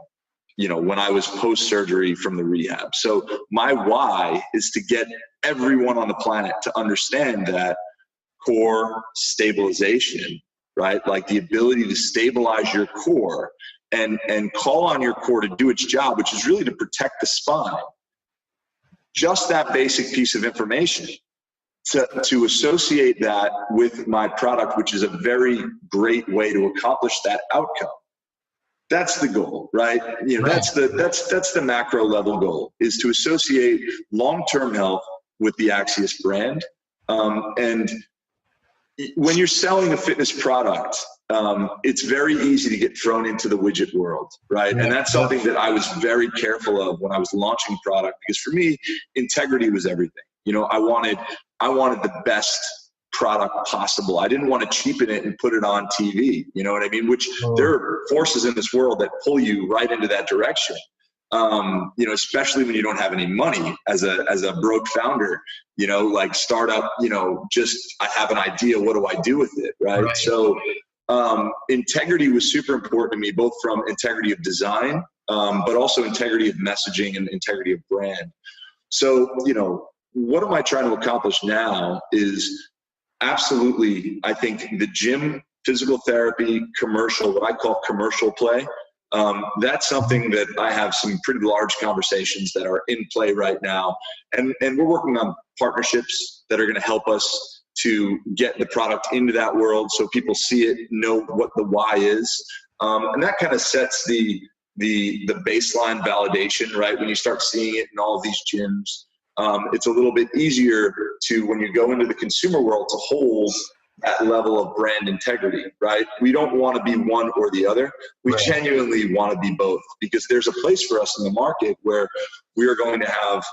when I was post-surgery from the rehab. So my why is to get everyone on the planet to understand that core stabilization, right? Like the ability to stabilize your core and call on your core to do its job, which is really to protect the spine. Just that basic piece of information, to associate that with my product, which is a very great way to accomplish that outcome. That's the goal, right? That's the macro level goal, is to associate long-term health with the Axius brand. And when you're selling a fitness product, it's very easy to get thrown into the widget world, right? And that's something that I was very careful of when I was launching product, because for me, integrity was everything. You know, I wanted the best product possible. I didn't want to cheapen it and put it on TV. You know what I mean? Which there are forces in this world that pull you right into that direction. You know, especially when you don't have any money as a broke founder, you know, like startup, you know, just, I have an idea. What do I do with it? Right. So, integrity was super important to me, both from integrity of design, but also integrity of messaging and integrity of brand. So, you know, what am I trying to accomplish now is absolutely, I think the gym, physical therapy, commercial, what I call commercial play, that's something that I have some pretty large conversations that are in play right now. And we're working on partnerships that are going to help us to get the product into that world so people see it, know what the why is. And that kind of sets the baseline validation, right? When you start seeing it in all of these gyms, it's a little bit easier to, when you go into the consumer world, to hold that level of brand integrity, right? We don't want to be one or the other. We genuinely want to be both, because there's a place for us in the market where we are going to have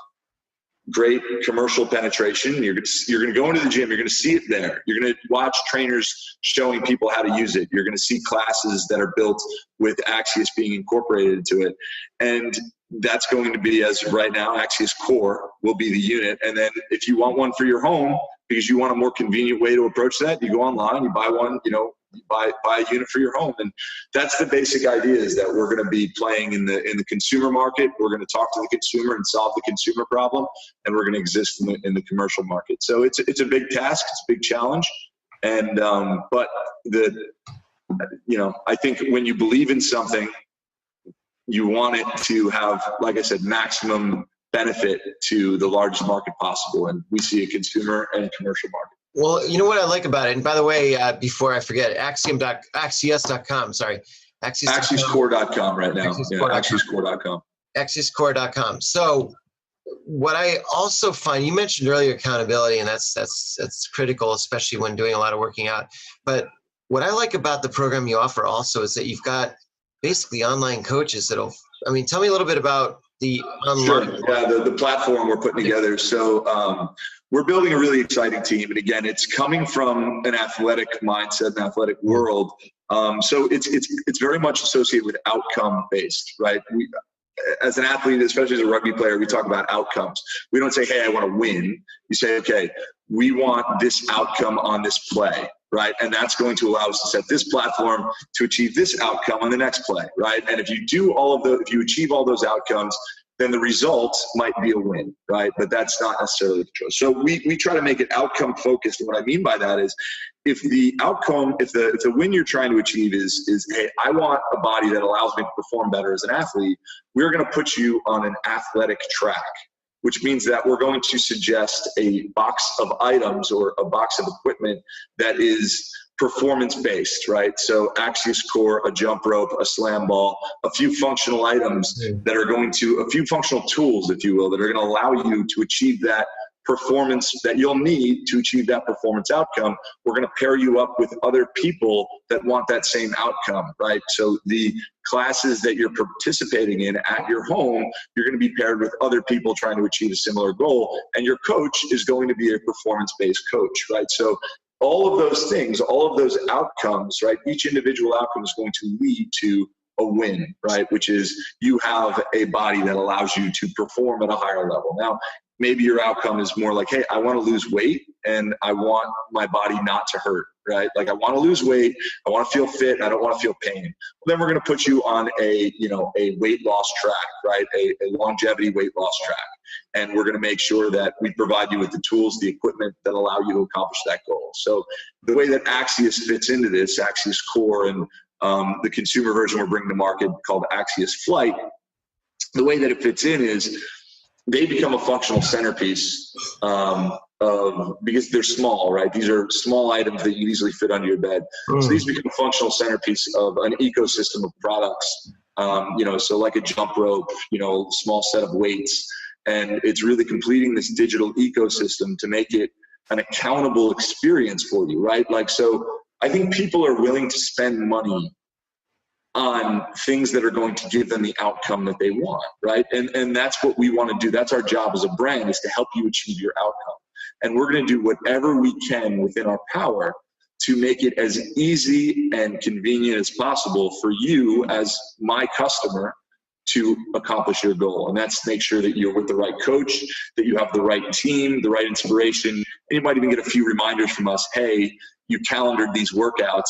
great commercial penetration. You're going to go into the gym. You're going to see it there. You're going to watch trainers showing people how to use it. You're going to see classes that are built with Axius being incorporated into it. And that's going to be, as right now, Axius Core will be the unit. And then if you want one for your home, because you want a more convenient way to approach that, you go online, you buy one, you know, you buy a unit for your home. And that's the basic idea, is that we're going to be playing in the consumer market. We're going to talk to the consumer and solve the consumer problem, and we're going to exist in the commercial market. So it's a big task, it's a big challenge. And but you know, I think when you believe in something, you want it to have, like I said, maximum benefit to the largest market possible. And we see a consumer and commercial market.
Well, you know what I like about it, and by the way, before I forget, Axius.com, sorry.
Axiuscore.com right now. Axiuscore.com.
Axiuscore.com. So what I also find, you mentioned earlier accountability, and that's critical, especially when doing a lot of working out. But what I like about the program you offer also is that you've got basically online coaches that'll, I mean, tell me a little bit about the online.
Sure. Yeah, the platform we're putting together. So we're building a really exciting team. And again, it's coming from an athletic mindset, an athletic world. So it's very much associated with outcome based, right? As an athlete, especially as a rugby player, we talk about outcomes. We don't say, hey, I want to win. You say, okay, we want this outcome on this play, right? And that's going to allow us to set this platform to achieve this outcome on the next play, right? And if you do if you achieve all those outcomes, then the result might be a win, right? But that's not necessarily the truth. So we try to make it outcome focused. And what I mean by that is, if the outcome, if the win you're trying to achieve is, hey, I want a body that allows me to perform better as an athlete, we're going to put you on an athletic track, which means that we're going to suggest a box of items or a box of equipment that is performance-based, right? So Axius Core, a jump rope, a slam ball, a few functional items that are a few functional tools, if you will, that are going to allow you to achieve that performance that you'll need to achieve that performance outcome. We're going to pair you up with other people that want that same outcome, right? So the classes that you're participating in at your home, you're going to be paired with other people trying to achieve a similar goal. And your coach is going to be a performance-based coach, right? So all of those things, all of those outcomes, right? Each individual outcome is going to lead to a win, right? Which is, you have a body that allows you to perform at a higher level. Now, maybe your outcome is more like, hey, I want to lose weight and I want my body not to hurt, right? Like, I want to lose weight, I want to feel fit, I don't want to feel pain. Well, then we're going to put you on a weight loss track, right? A longevity weight loss track. And we're going to make sure that we provide you with the tools, the equipment that allow you to accomplish that goal. So the way that Axius fits into this, Axius Core and the consumer version we're bringing to market called Axius Flight, the way that it fits in is they become a functional centerpiece because they're small, right? These are small items that you easily fit under your bed. So these become a functional centerpiece of an ecosystem of products, so like a jump rope, small set of weights. And it's really completing this digital ecosystem to make it an accountable experience for you, right? Like, so I think people are willing to spend money on things that are going to give them the outcome that they want, right? And that's what we want to do. That's our job as a brand, is to help you achieve your outcome. And we're going to do whatever we can within our power to make it as easy and convenient as possible for you as my customer to accomplish your goal. And that's make sure that you're with the right coach, that you have the right team, the right inspiration. And you might even get a few reminders from us. Hey, you calendared these workouts.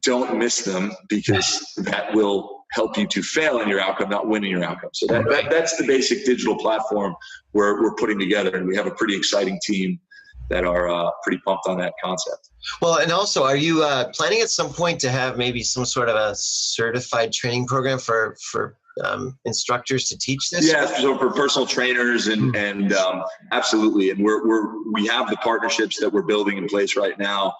Don't miss them, because that will help you to fail in your outcome, not win in your outcome. So that's the basic digital platform we're putting together. And we have a pretty exciting team that are pretty pumped on that concept.
Well, and also, are you planning at some point to have maybe some sort of a certified training program for instructors to teach this?
Yeah, so for personal trainers and absolutely. And we have the partnerships that we're building in place right now.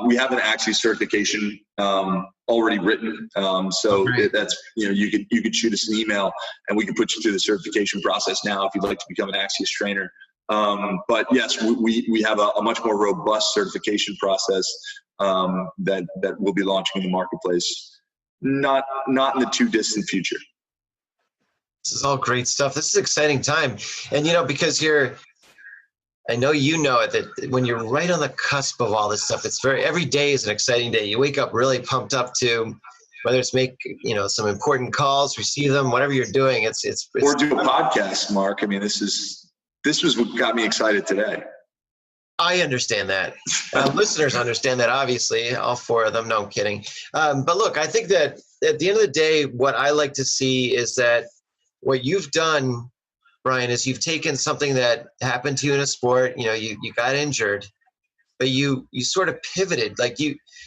We have an Axius certification already written. That's, you could shoot us an email and we can put you through the certification process now if you'd like to become an Axius trainer. But yes, we have a much more robust certification process that we'll be launching in the marketplace, not in the too distant future.
This is all great stuff. This is an exciting time. And, because I know that when you're right on the cusp of all this stuff, every day is an exciting day. You wake up really pumped up to whether it's make, some important calls, receive them, whatever you're doing. It's
or do a podcast, Mark. I mean, this was what got me excited today.
I understand that. Listeners understand that, obviously, all four of them. No, I'm kidding. But look, I think that at the end of the day, what I like to see is that what you've done, Brian, is you've taken something that happened to you in a sport. You got injured, but you sort of pivoted. Like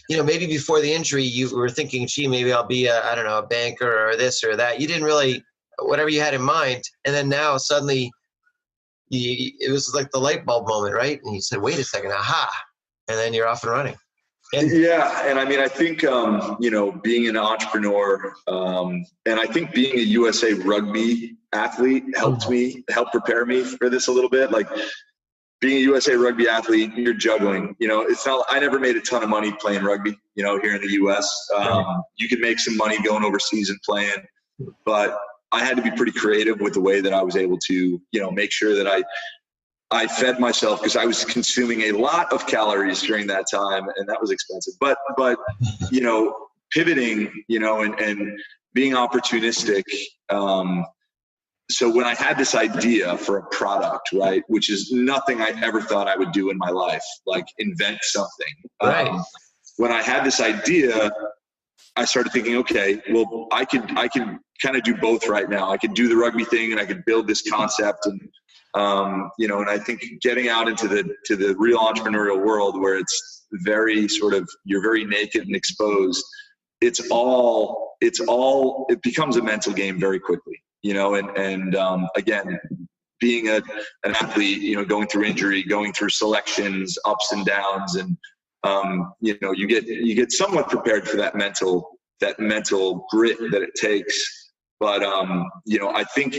maybe before the injury, you were thinking, gee, maybe I'll be a banker or this or that. You didn't really, whatever you had in mind. And then now suddenly it was like the light bulb moment, right? And you said, wait a second, aha. And then you're off and running.
Yeah. And I mean, I think, being an entrepreneur, and I think being a USA Rugby athlete helped prepare me for this a little bit. Like being a USA Rugby athlete, you're juggling, it's not, I never made a ton of money playing rugby, here in the US. You can make some money going overseas and playing, but I had to be pretty creative with the way that I was able to, make sure that I fed myself, because I was consuming a lot of calories during that time, and that was expensive. But pivoting, and being opportunistic. So when I had this idea for a product, right, which is nothing I ever thought I would do in my life, like invent something.
Right.
When I had this idea, I started thinking, okay, well, I can kind of do both right now. I could do the rugby thing, and I could build this concept, and and I think getting out into the real entrepreneurial world, where it's very sort of, you're very naked and exposed. It becomes a mental game very quickly, and again, being an athlete, going through injury, going through selections, ups and downs, and you get somewhat prepared for that mental grit that it takes. But I think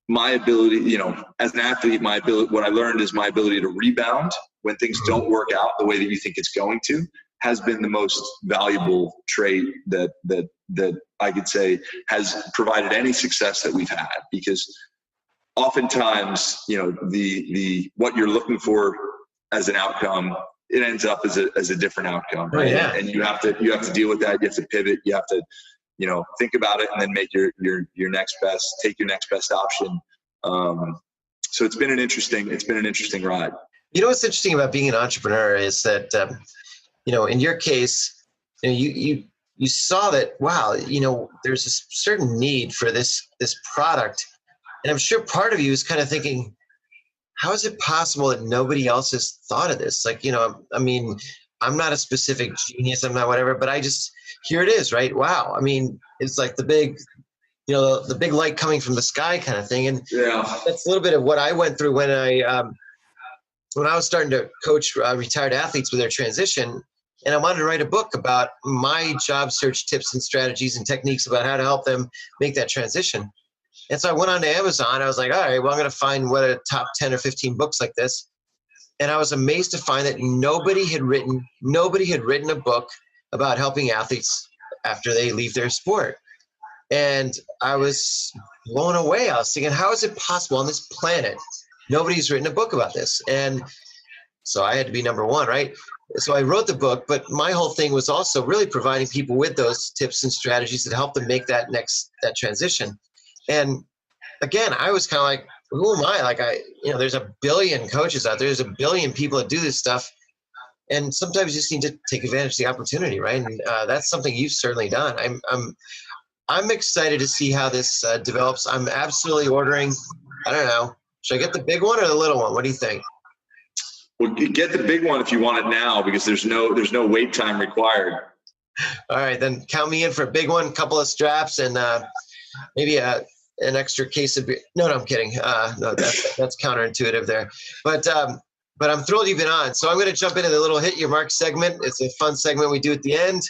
my ability, as an athlete, what I learned is my ability to rebound when things don't work out the way that you think it's going to, has been the most valuable trait that I could say has provided any success that we've had. Because oftentimes, the what you're looking for as an outcome, it ends up as a different outcome, right?
Oh, yeah.
And you have to deal with that. You have to pivot. You have to think about it and then make your next best option. So it's been an interesting ride.
What's interesting about being an entrepreneur is that, in your case, you saw that, wow, there's a certain need for this product. And I'm sure part of you is kind of thinking, how is it possible that nobody else has thought of this? Like, I mean, I'm not a specific genius, I'm not whatever, but here it is, right? Wow. I mean, it's like the big light coming from the sky kind of thing. And that's a little bit of what I went through when I was starting to coach retired athletes with their transition. And I wanted to write a book about my job search tips and strategies and techniques about how to help them make that transition. And so I went on to Amazon. I was like, all right, well, I'm going to find what are top 10 or 15 books like this. And I was amazed to find that nobody had written a book about helping athletes after they leave their sport. And I was blown away. I was thinking, how is it possible on this planet nobody's written a book about this? And so I had to be number one, right? So I wrote the book, but my whole thing was also really providing people with those tips and strategies that help them make that transition. And again, I was kind of like, who am I? Like, there's a billion coaches out there. There's a billion people that do this stuff. And sometimes you just need to take advantage of the opportunity, right? And that's something you've certainly done. I'm excited to see how this develops. I'm absolutely ordering. I don't know. Should I get the big one or the little one? What do you think?
Well, get the big one if you want it now, because there's no wait time required.
All right, then count me in for a big one, couple of straps, and maybe an extra case of beer. No, I'm kidding. No, that's counterintuitive there. But I'm thrilled you've been on. So I'm going to jump into the little Hit Your Mark segment. It's a fun segment we do at the end,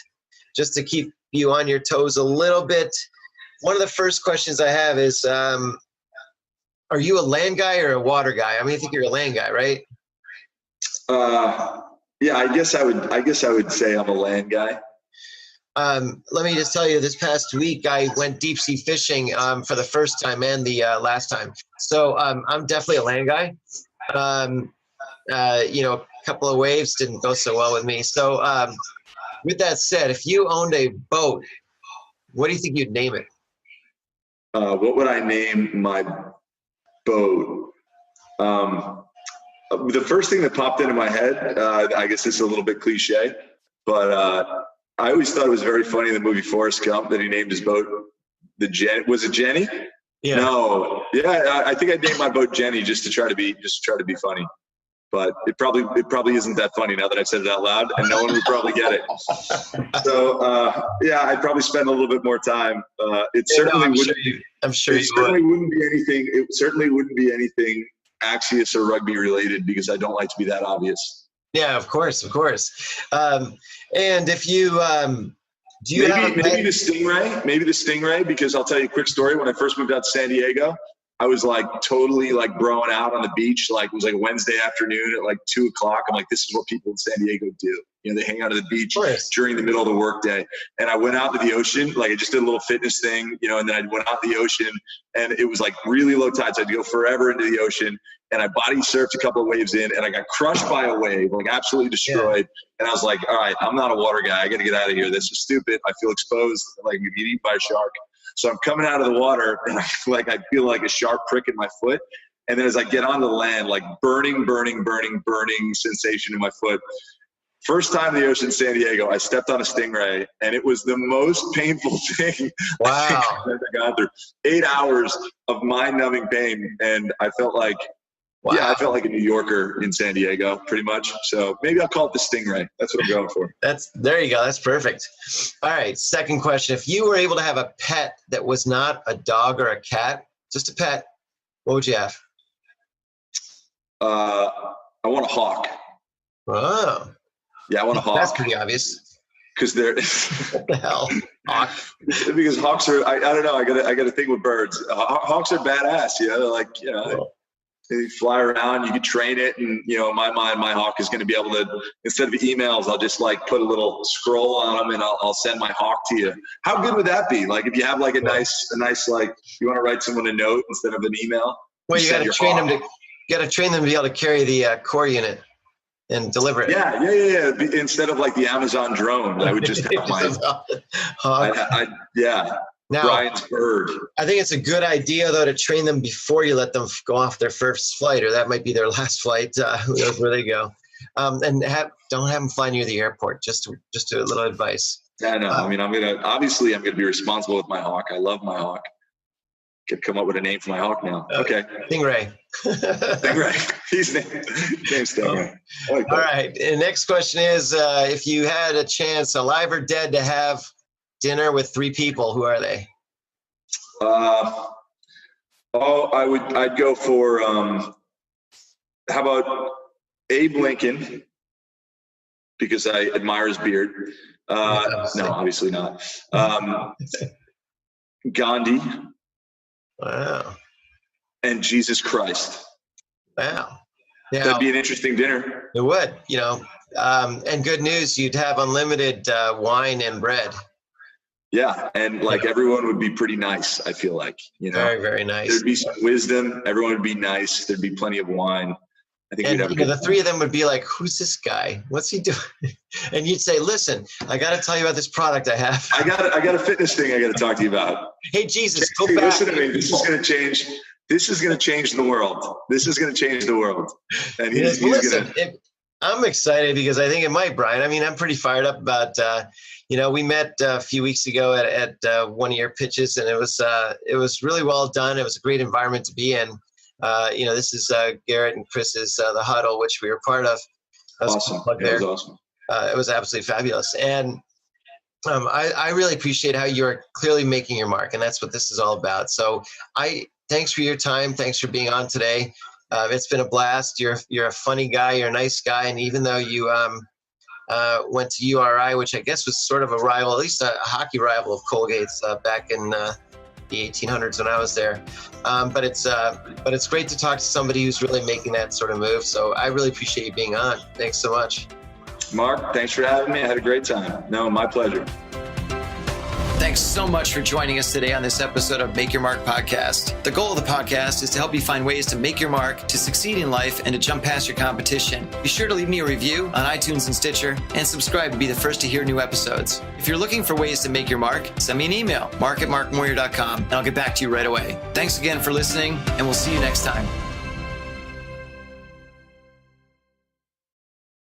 just to keep you on your toes a little bit. One of the first questions I have is, are you a land guy or a water guy? I mean, I think you're a land guy, right?
Yeah, I guess I would say I'm a land guy.
Let me just tell you, this past week I went deep sea fishing for the first time and the last time. So I'm definitely a land guy. A couple of waves didn't go so well with me. So with that said, if you owned a boat, what do you think you'd name it?
What would I name my boat? The first thing that popped into my head, I guess this is a little bit cliche, but I always thought it was very funny in the movie Forrest Gump that he named his boat was it Jenny?
Yeah.
No. Yeah, I think I'd name my boat Jenny just to try to be funny. But it probably isn't that funny now that I've said it out loud, and no one would probably get it. So yeah, I'd probably spend a little bit more time. It certainly wouldn't be anything Axius or rugby related, because I don't like to be that obvious.
Yeah, of course. And if you do you
maybe the Stingray, because I'll tell you a quick story. When I first moved out to San Diego, I was like totally like broing out on the beach. Like it was like Wednesday afternoon at like 2:00. I'm like, this is what people in San Diego do. They hang out at the beach during the middle of the workday. And I went out to the ocean. Like I just did a little fitness thing, and then I went out to the ocean, and it was like really low tide. So I had to go forever into the ocean, and I body surfed a couple of waves in, and I got crushed by a wave, like absolutely destroyed. Yeah. And I was like, all right, I'm not a water guy. I got to get out of here. This is stupid. I feel exposed, like you get eaten by a shark. So I'm coming out of the water, and I feel like a sharp prick in my foot. And then as I get on the land, like burning sensation in my foot. First time in the ocean in San Diego, I stepped on a stingray, and it was the most painful thing
Wow.
I've ever gone through. 8 hours of mind-numbing pain, and I felt like, I felt like a New Yorker in San Diego, pretty much. So maybe I'll call it the Stingray. That's what I'm going for.
There you go. That's perfect. All right. Second question. If you were able to have a pet that was not a dog or a cat, just a pet, what would you have?
I want a hawk.
Oh.
Yeah, I want a hawk.
That's pretty obvious.
Because they're
what the hell? Hawk.
Because hawks are, I don't know, I got a thing with birds. Hawks are badass, they fly around, you can train it, and in my mind, my hawk is going to be able to, instead of emails, I'll just like put a little scroll on them, and I'll send my hawk to you. How good would that be? Like if you have like a nice like, you want to write someone a note instead of an email.
Well, you got to train them to be able to carry the core unit and deliver it.
Yeah. Instead of like the Amazon drone, I would just have my hawk. Now, Brian's bird.
I think it's a good idea, though, to train them before you let them go off their first flight, or that might be their last flight. Who knows where they go? And don't have them fly near the airport. Just a little advice.
Yeah, no. I'm gonna be responsible with my hawk. I love my hawk. Could come up with a name for my hawk now. Okay.
Stingray.
Stingray. He's named Stingray.
All right. And next question is, if you had a chance, alive or dead, to have dinner with 3 people, who are they?
I'd go for how about Abe Lincoln, because I admire his beard. No, obviously not. Gandhi.
Wow.
And Jesus Christ.
Wow.
That'd be an interesting dinner.
It would, and good news, you'd have unlimited wine and bread.
Yeah, and everyone would be pretty nice, I feel like,
Very, very nice.
There'd be some wisdom. Everyone would be nice. There'd be plenty of wine. I think we'd have
the three of them would be like, who's this guy? What's he doing? And you'd say, listen, I got to tell you about this product I have.
I got a fitness thing I got to talk to you about.
Hey, Jesus, go back.
Listen to me. This is going to change. This is going to change the world. This is going to change the world. And he's going to.
I'm excited because I think it might, Brian. I mean, I'm pretty fired up about, we met a few weeks ago at one of your pitches, and it was really well done. It was a great environment to be in. This is Garrett and Chris's The Huddle, which we were part of.
Awesome. That was awesome.
It was absolutely fabulous. And I really appreciate how you're clearly making your mark, and that's what this is all about. So thanks for your time. Thanks for being on today. It's been a blast. You're a funny guy. You're a nice guy. And even though you went to URI, which I guess was sort of a rival, at least a hockey rival of Colgate's back in the 1800s when I was there. But it's great to talk to somebody who's really making that sort of move. So I really appreciate you being on. Thanks so much.
Mark, thanks for having me. I had a great time. No, my pleasure.
Thanks so much for joining us today on this episode of Make Your Mark podcast. The goal of the podcast is to help you find ways to make your mark, to succeed in life, and to jump past your competition. Be sure to leave me a review on iTunes and Stitcher, and subscribe to be the first to hear new episodes. If you're looking for ways to make your mark, send me an email, mark@markmoyer.com, and I'll get back to you right away. Thanks again for listening, and we'll see you next time.